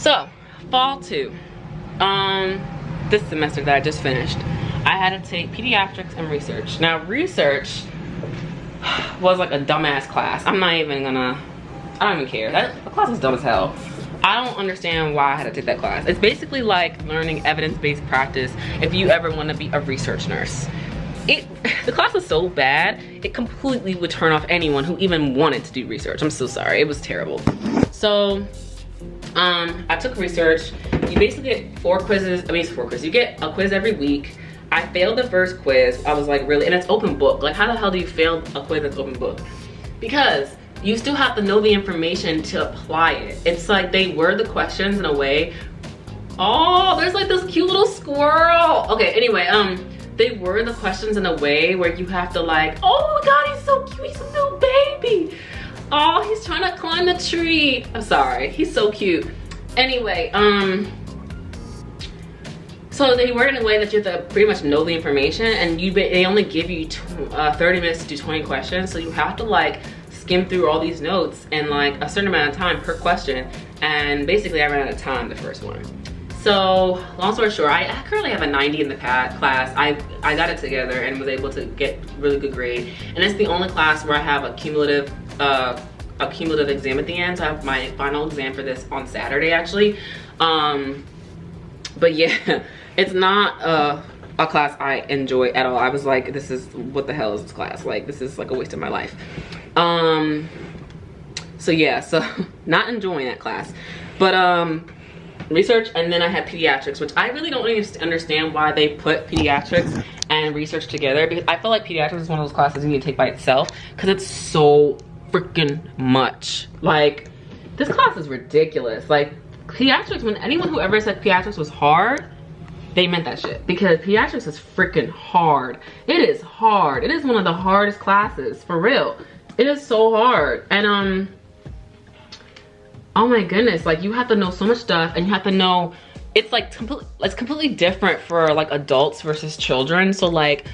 So, fall 2. This semester that I just finished, I had to take Pediatrics and Research. Now, Research was like a dumbass class. I don't even care. The class was dumb as hell. I don't understand why I had to take that class. It's basically like learning evidence-based practice if you ever want to be a research nurse. The class was so bad, it completely would turn off anyone who even wanted to do research. I'm so sorry, it was terrible. So, I took research. You basically get 4 quizzes. I mean, it's 4 quizzes. You get a quiz every week. I failed the first quiz. I was like, really? And it's open book. Like, how the hell do you fail a quiz that's open book? Because you still have to know the information to apply it. It's like they word the questions in a way. Oh, there's like this cute little squirrel. Okay, anyway, they word the questions in a way where you have to like, oh my God, he's so cute. He's a little baby. Oh, he's trying to climb the tree. I'm sorry, he's so cute. Anyway, so they word in a way that you have to pretty much know the information, and they only give you 30 minutes to do 20 questions. So you have to like skim through all these notes in like a certain amount of time per question. And basically I ran out of time the first one. So long story short, I currently have a 90 in the class. I got it together and was able to get really good grade. And it's the only class where I have a cumulative exam at the end. So I have my final exam for this on Saturday actually. But yeah, it's not a class I enjoy at all. I was like, what the hell is this class? Like, this is like a waste of my life. So yeah, so not enjoying that class. But research, and then I had pediatrics, which I really don't really understand why they put pediatrics and research together, because I feel like pediatrics is one of those classes you need to take by itself because it's so freaking much. Like, this class is ridiculous. Like, pediatrics, when anyone who ever said pediatrics was hard, they meant that shit, because pediatrics is freaking hard. It is hard. It is one of the hardest classes, for real. It is so hard. And oh my goodness, like, you have to know so much stuff, and you have to know, it's like it's completely different for like adults versus children. So like,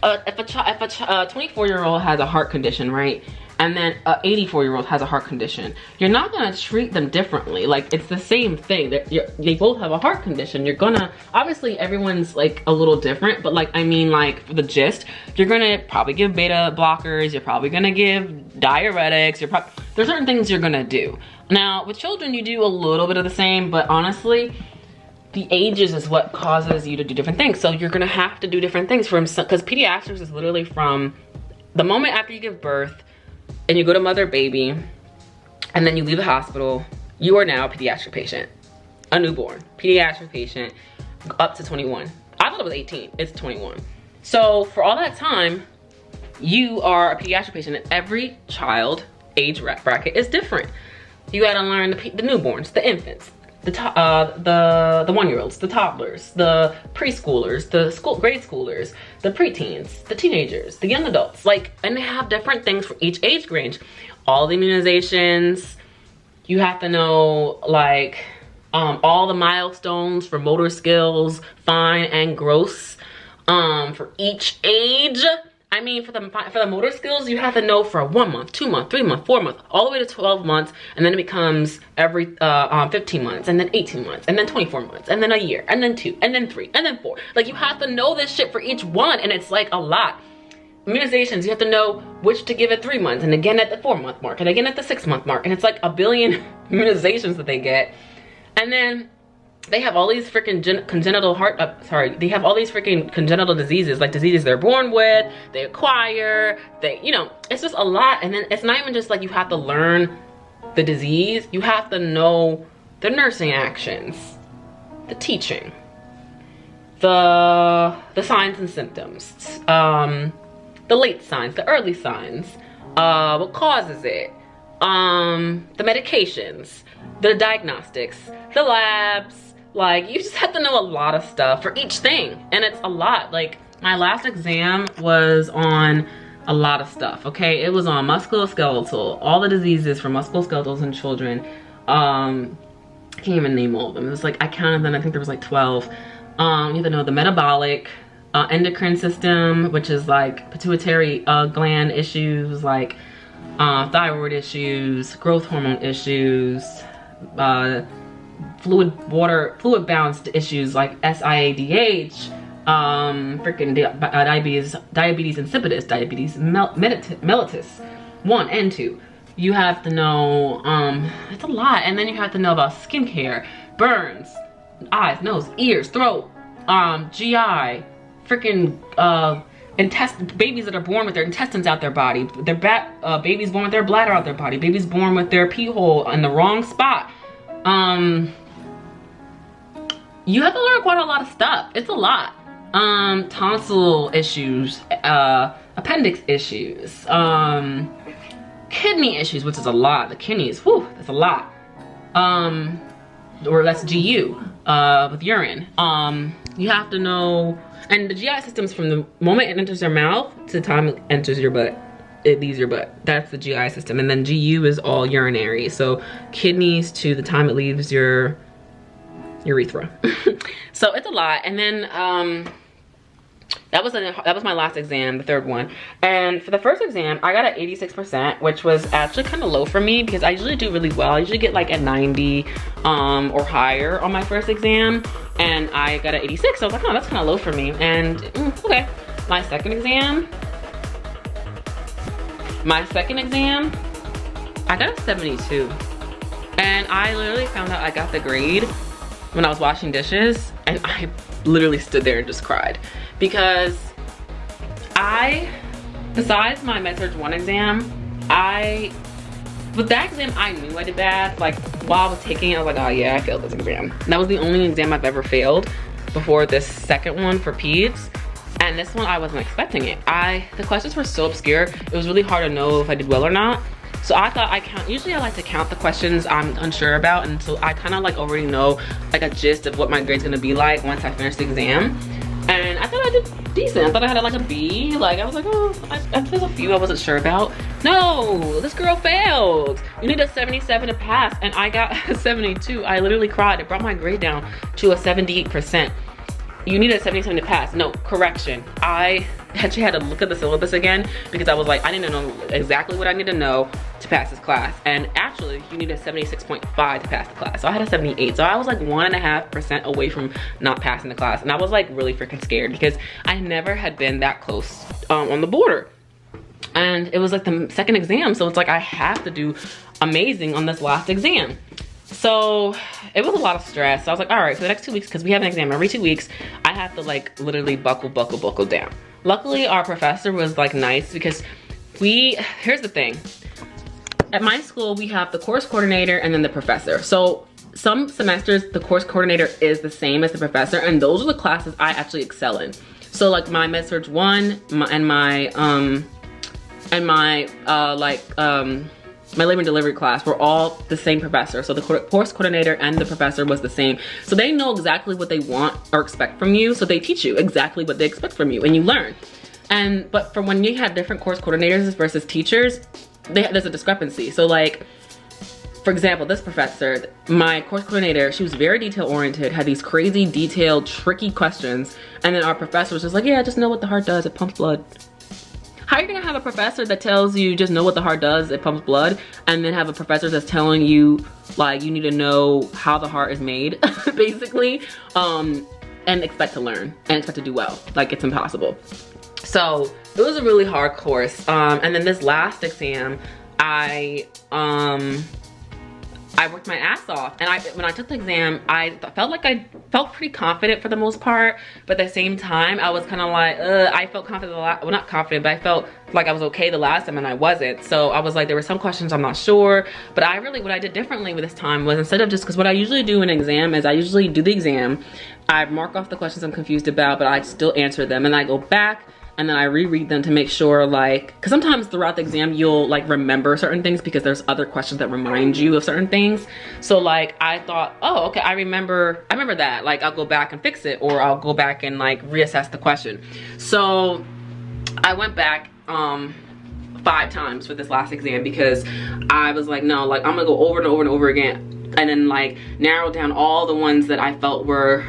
if a 24-year-old has a heart condition, right, and then a 84-year-old has a heart condition, you're not gonna treat them differently. Like, it's the same thing. They both have a heart condition. You're gonna, obviously everyone's like a little different, but like, I mean, like, for the gist, you're gonna probably give beta blockers, you're probably gonna give diuretics, there's certain things you're gonna do. Now, with children, you do a little bit of the same, but honestly, the ages is what causes you to do different things. So you're gonna have to do different things for him, because pediatrics is literally from the moment after you give birth and you go to mother baby, and then you leave the hospital, you are now a pediatric patient, a newborn pediatric patient, up to 21. I thought it was 18, it's 21. So for all that time, you are a pediatric patient, and every child age bracket is different. You gotta learn the newborns, the infants, the 1-year-olds, the toddlers, the preschoolers, the grade schoolers, the preteens, the teenagers, the young adults. Like, and they have different things for each age range. All the immunizations, you have to know, like, all the milestones for motor skills, fine and gross, for each age. I mean, for the motor skills, you have to know for 1 month, 2 month, 3 month, 4 month, all the way to 12 months, and then it becomes every 15 months, and then 18 months, and then 24 months, and then a year, and then 2, and then 3, and then 4. Like, you have to know this shit for each one, and it's like a lot. Immunizations, you have to know which to give at 3 months, and again at the 4-month mark, and again at the 6-month mark, and it's like a billion immunizations that they get. And then they have all these freaking they have all these freaking congenital diseases, like diseases they're born with, they acquire, it's just a lot. And then it's not even just like you have to learn the disease, you have to know the nursing actions, the teaching, the signs and symptoms, the late signs, the early signs, what causes it, the medications, the diagnostics, the labs. Like, you just have to know a lot of stuff for each thing, and it's a lot. Like, my last exam was on a lot of stuff, okay? It was on musculoskeletal, all the diseases for musculoskeletals in children. I can't even name all of them. It was like, I counted them, I think there was like 12. You have to know the metabolic, endocrine system, which is like pituitary gland issues, like thyroid issues, growth hormone issues, fluid balance issues like SIADH, diabetes insipidus, diabetes mellitus 1 and 2. You have to know, it's a lot. And then you have to know about skincare, burns, eyes, nose, ears, throat, GI, babies that are born with their intestines out their body, babies born with their bladder out their body, babies born with their pee hole in the wrong spot. You have to learn quite a lot of stuff. It's a lot. Tonsil issues, appendix issues, kidney issues, which is a lot. The kidneys, whew, that's a lot. Or that's GU, with urine. You have to know, and the GI system's from the moment it enters your mouth to the time it enters your butt. It leaves your butt. That's the GI system. And then GU is all urinary. So kidneys to the time it leaves your urethra. So it's a lot. And then that was my last exam, the third one. And for the first exam, I got an 86%, which was actually kind of low for me because I usually do really well. I usually get like a 90 or higher on my first exam, and I got an 86. So I was like, oh, that's kind of low for me. And okay, my second exam, I got a 72. And I literally found out I got the grade when I was washing dishes, and I literally stood there and just cried. Because besides my MedSurg 1 exam, with that exam, I knew I did bad. Like, while I was taking it, I was like, oh yeah, I failed this exam. And that was the only exam I've ever failed before this second one for peds. And this one, I wasn't expecting it. The questions were so obscure, it was really hard to know if I did well or not. So I thought usually I like to count the questions I'm unsure about, and so I kind of like already know like a gist of what my grade's gonna be like once I finish the exam. And I thought I did decent. I thought I had like a B. Like I was like, oh, there's a few I wasn't sure about. No, this girl failed. You need a 77 to pass, and I got a 72. I literally cried. It brought my grade down to a 78%. You need a 77 to pass. No, correction. I actually had to look at the syllabus again because I was like, I didn't know exactly what I need to know to pass this class. And actually, you need a 76.5 to pass the class. So I had a 78. So I was like 1.5% away from not passing the class. And I was like really freaking scared because I never had been that close on the border. And it was like the second exam. So it's like I have to do amazing on this last exam. So it was a lot of stress. So I was like, all right, for the next 2 weeks, because we have an exam every 2 weeks, I have to like literally buckle down. Luckily, our professor was like nice because here's the thing. At my school, we have the course coordinator and then the professor. So some semesters, the course coordinator is the same as the professor, and those are the classes I actually excel in. So like my MedSurg 1 my labor and delivery class were all the same professor. So the course coordinator and the professor was the same. So they know exactly what they want or expect from you. So they teach you exactly what they expect from you and you learn. But for when you have different course coordinators versus teachers, there's a discrepancy. So like, for example, this professor, my course coordinator, she was very detail oriented, had these crazy detailed, tricky questions. And then our professor was just like, yeah, just know what the heart does, it pumps blood. How are you gonna have a professor that tells you just know what the heart does, it pumps blood, and then have a professor that's telling you like you need to know how the heart is made, basically, and expect to learn and expect to do well? Like, it's impossible. So it was a really hard course. And then this last exam, I worked my ass off, and when I took the exam, I felt pretty confident for the most part, but at the same time, I was kind of like, I felt confident well, not confident, but I felt like I was okay the last time, and I wasn't. So I was like, there were some questions I'm not sure, but what I did differently with this time was, instead of because what I usually do in an exam is I usually do the exam, I mark off the questions I'm confused about, but I still answer them, and I go back and then I reread them to make sure, like, because sometimes throughout the exam you'll like remember certain things because there's other questions that remind you of certain things. So like I thought, oh, okay, I remember that. Like I'll go back and fix it, or I'll go back and like reassess the question. So I went back 5 times for this last exam because I was like, no, like I'm gonna go over and over and over again, and then like narrow down all the ones that I felt were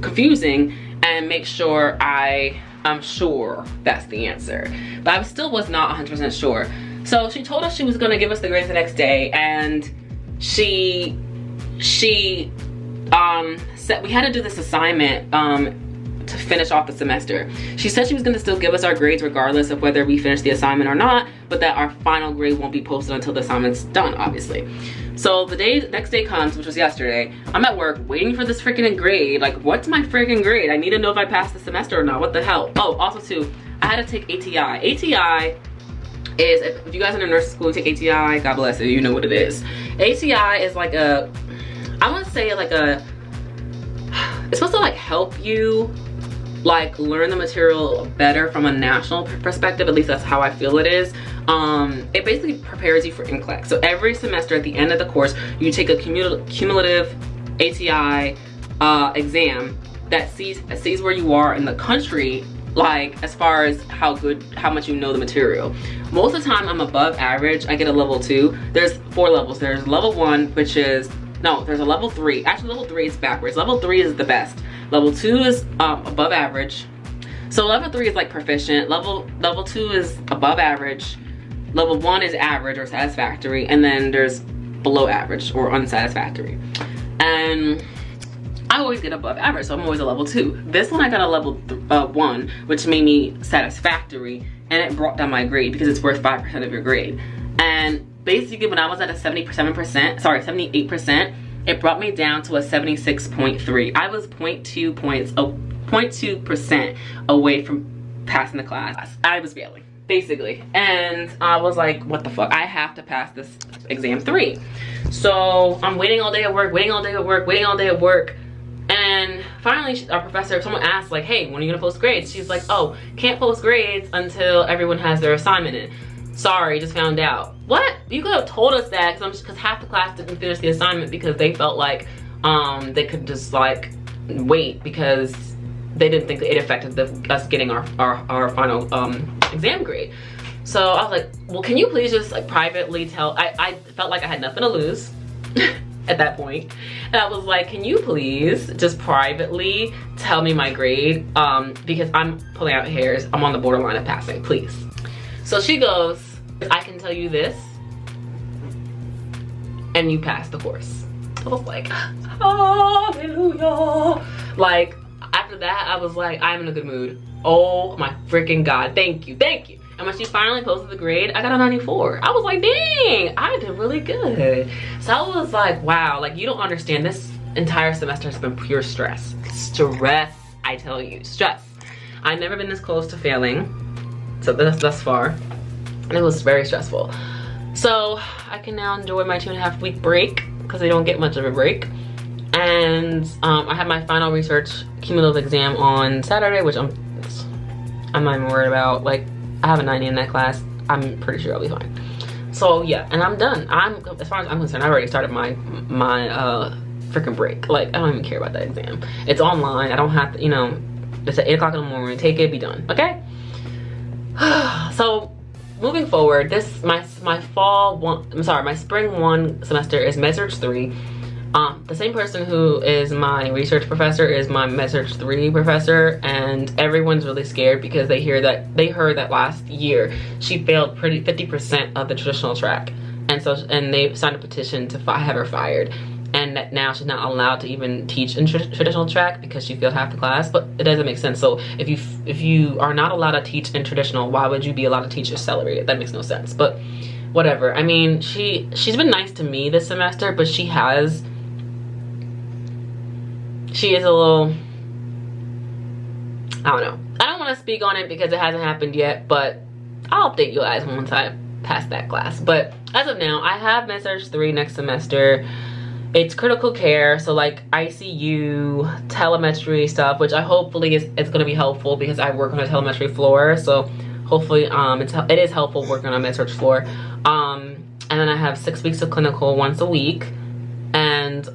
confusing, and make sure I'm sure that's the answer. But I still was not 100% sure. So she told us she was gonna give us the grades the next day, and she she said we had to do this assignment to finish off the semester. She said she was gonna still give us our grades regardless of whether we finish the assignment or not, but that our final grade won't be posted until the assignment's done, obviously. So the next day comes, which was yesterday. I'm at work waiting for this freaking grade. Like, what's my freaking grade? I need to know if I passed the semester or not. What the hell? Oh, also too, I had to take ATI. ATI is, if you guys are in nursing school, take ATI, God bless you, you know what it is. ATI is like a, I want to say like a, it's supposed to like help you like learn the material better from a national perspective. At least that's how I feel it is. It basically prepares you for NCLEX. So every semester at the end of the course, you take a cumulative ATI exam that sees where you are in the country, like as far as how much you know the material. Most of the time I'm above average. I get a level 2. There's 4 levels. There's level 1, which is, no, there's a level 3. Actually, level 3 is backwards. Level 3 is the best. Level 2 is above average. So level 3 is like proficient. Level 2 is above average. Level 1 is average or satisfactory. And then there's below average or unsatisfactory. And I always get above average, so I'm always a level 2. This one I got a level 1, which made me satisfactory, and it brought down my grade because it's worth 5% of your grade. And basically when I was at a 78%, it brought me down to a 76.3. I was 0.2% away from passing the class. I was failing, basically. And I was like, what the fuck? I have to pass this exam 3. So I'm waiting all day at work, and finally our professor, someone asked like, hey, when are you gonna post grades? She's like, oh, can't post grades until everyone has their assignment in. Sorry, just found out. What? You could have told us that, because half the class didn't finish the assignment because they felt like they could just like wait because they didn't think it affected us getting our final exam grade. So I was like, well, can you please just like privately tell, I felt like I had nothing to lose at that point. And I was like, can you please just privately tell me my grade? Because I'm pulling out hairs. I'm on the borderline of passing, please. So she goes, I can tell you this, and you pass the course. I was like, hallelujah. Like, after that, I was like, I'm in a good mood. Oh my freaking God, thank you, thank you. And when she finally posted the grade, I got a 94. I was like, dang, I did really good. So I was like, wow, like you don't understand, this entire semester has been pure stress. Stress, I tell you, stress. I've never been this close to failing, so thus far. And it was very stressful. So I can now enjoy my 2.5 week break because I don't get much of a break. And I have my final research cumulative exam on Saturday, which I'm not even worried about. Like, I have a 90 in that class. I'm pretty sure I'll be fine. So yeah, and I'm done. As far as I'm concerned, I already started my freaking break. Like, I don't even care about that exam. It's online. I don't have to, you know, it's at 8 o'clock in the morning. Take it, be done. Okay. So moving forward, my spring 1 semester is Med-Surg 3. The same person who is my research professor is my Med-Surg 3 professor, and everyone's really scared because they heard that last year she failed 50% of the traditional track, and they signed a petition to have her fired, and that now she's not allowed to even teach in traditional track because she failed half the class. But it doesn't make sense. So if you are not allowed to teach in traditional, why would you be allowed to teach accelerated? That makes no sense. But whatever. I mean, she's been nice to me this semester, but she is a little, I don't know. I don't want to speak on it because it hasn't happened yet, but I'll update you guys once I pass that class. But as of now, I have Med-Surg 3 next semester. It's critical care, so like ICU, telemetry stuff, which hopefully it's going to be helpful because I work on a telemetry floor. So hopefully it is helpful working on a Med-Surg floor. And then I have 6 weeks of clinical once a week. And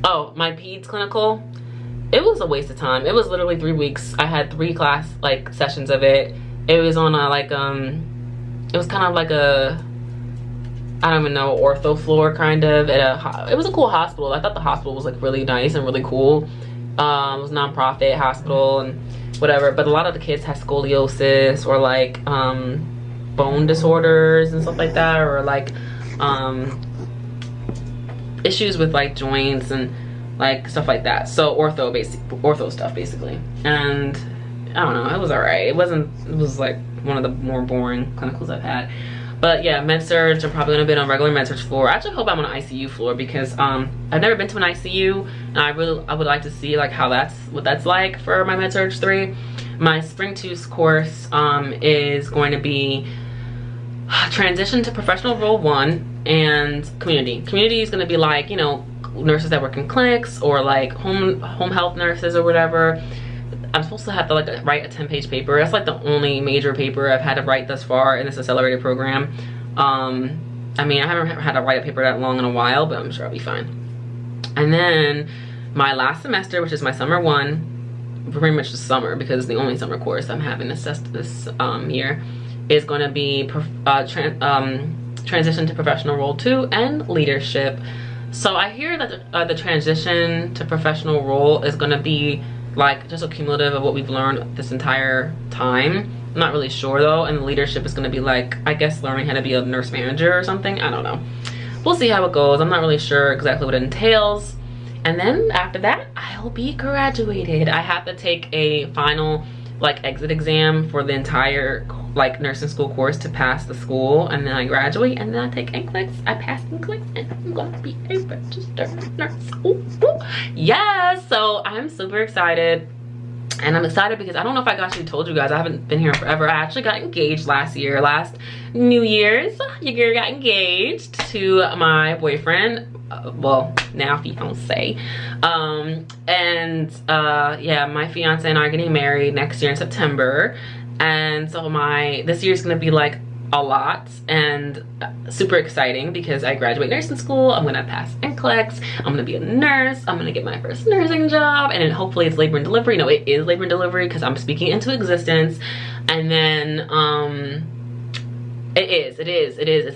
oh, my peds clinical, it was a waste of time. It was literally 3 weeks. I had 3 class like sessions of it. It was on a like it was kind of like a, I don't even know, ortho floor kind of at it was a cool hospital. I thought the hospital was like really nice and really cool. It was a non-profit hospital and whatever, but a lot of the kids had scoliosis or like bone disorders and stuff like that, or like issues with like joints and like stuff like that. So ortho stuff basically. And I don't know, it was alright. It was like one of the more boring clinicals I've had. But yeah, med surg, I'm probably gonna be on regular med surg floor. I actually hope I'm on an ICU floor because I've never been to an ICU, and I would like to see like what that's like for my med surg 3. My spring 2 course is going to be transition to professional role 1 and community. Community is going to be like, you know, nurses that work in clinics or like home health nurses or whatever. I'm supposed to have to like write a 10-page paper. That's like the only major paper I've had to write thus far in this accelerated program. I mean, I haven't had to write a paper that long in a while, but I'm sure I'll be fine. And then my last semester, which is my summer 1, pretty much the summer because it's the only summer course I'm having this year, is going to be transition to professional role 2 and leadership. So I hear that the transition to professional role is going to be like just a cumulative of what we've learned this entire time. I'm not really sure though. And the leadership is going to be like, I guess, learning how to be a nurse manager or something. I don't know. We'll see how it goes. I'm not really sure exactly what it entails. And then after that, I'll be graduated. I have to take a final like exit exam for the entire like nursing school course to pass the school, and then I graduate, and then I take NCLEX. I pass NCLEX, and I'm gonna be a registered nurse. Ooh, ooh. Yes, so I'm super excited. And I'm excited because I don't know if I actually told you guys, I haven't been here forever. I actually got engaged last New Year's. Your girl got engaged to my boyfriend, well, now fiance. Yeah, my fiance and I are getting married next year in September. And so this year's gonna be like a lot and super exciting because I graduate nursing school. I'm gonna pass NCLEX. I'm gonna be a nurse. I'm gonna get my first nursing job, and then hopefully it's labor and delivery. No, it is labor and delivery because I'm speaking into existence. And then it's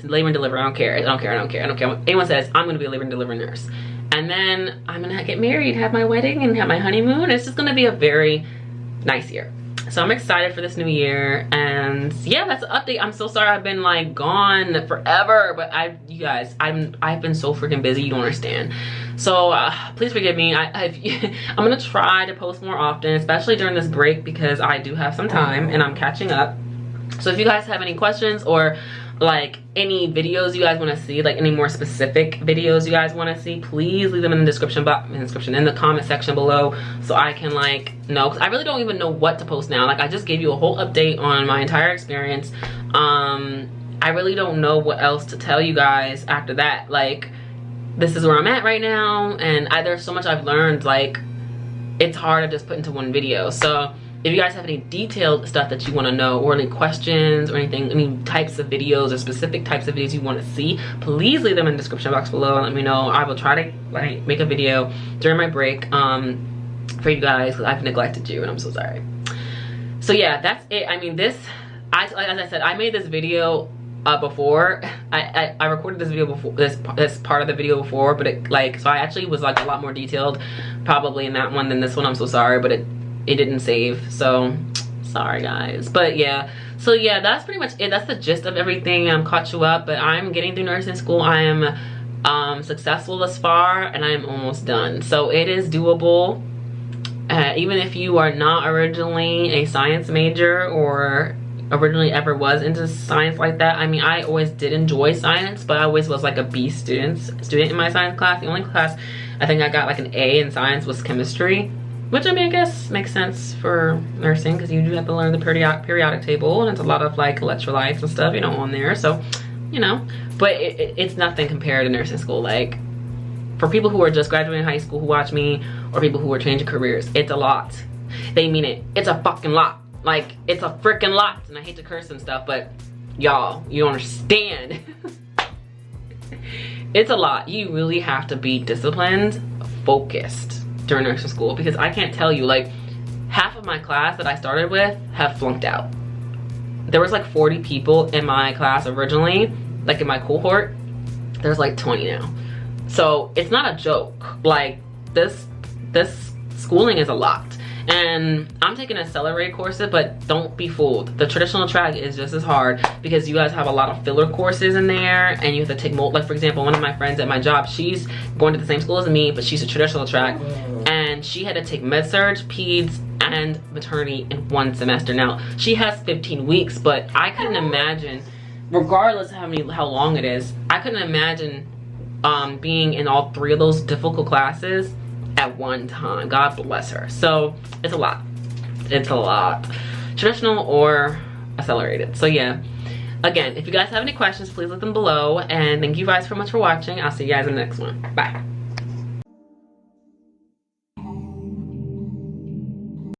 labor and delivery. I don't care. Anyone says I'm gonna be a labor and delivery nurse. And then I'm gonna get married, have my wedding, and have my honeymoon. It's just gonna be a very nice year. So I'm excited for this new year, and yeah, that's an update. I'm so sorry I've been like gone forever, but you guys, I've been so freaking busy, you don't understand. So please forgive me. I'm gonna try to post more often, especially during this break, because I do have some time and I'm catching up. So if you guys have any questions or like any videos you guys want to see, like any more specific videos you guys want to see, please leave them in the description box, in the comment section below, so I can like know, because I really don't even know what to post now. Like I just gave you a whole update on my entire experience. I really don't know what else to tell you guys after that. Like this is where I'm at right now, and there's so much I've learned, like it's hard to just put into one video. So if you guys have any detailed stuff that you want to know, or any questions or anything, any types of videos or specific types of videos you want to see, please leave them in the description box below and let me know. I will try to like make a video during my break for you guys, because I've neglected you and I'm so sorry. So yeah, that's it. I mean, as I said, I made this video before. I recorded this video before, this part of the video before, but so I actually was like a lot more detailed probably in that one than this one. I'm so sorry, but it didn't save, so sorry guys. But yeah, so yeah, that's pretty much it. That's the gist of everything. I'm caught you up, but I'm getting through nursing school. I am successful thus far, and I am almost done, so it is doable. Even if you are not originally a science major or originally ever was into science like that. I mean, I always did enjoy science, but I always was like a B student in my science class. The only class I think I got like an A in science was chemistry, which I mean, I guess makes sense for nursing, because you do have to learn the periodic table, and it's a lot of like electrolytes and stuff, you know, on there. So, you know, but it's nothing compared to nursing school. Like for people who are just graduating high school who watch me, or people who are changing careers, it's a lot. They mean it. It's a fucking lot. Like it's a freaking lot. And I hate to curse and stuff, but y'all, you don't understand. It's a lot. You really have to be disciplined, focused during nursing school, because I can't tell you, like half of my class that I started with have flunked out. There was like 40 people in my class originally, like in my cohort. There's like 20 now. So it's not a joke. Like this schooling is a lot, And I'm taking accelerated courses, but don't be fooled. The traditional track is just as hard because you guys have a lot of filler courses in there, and you have to take like for example, one of my friends at my job, she's going to the same school as me, but she's a traditional track, and she had to take med-surg, peds, and maternity in one semester. Now she has 15 weeks, but I couldn't imagine, regardless of how long it is, I couldn't imagine being in all 3 of those difficult classes at one time. God bless her. So it's a lot. It's a lot. Traditional or accelerated. So yeah. Again, if you guys have any questions, please leave them below. And thank you guys so much for watching. I'll see you guys in the next one. Bye.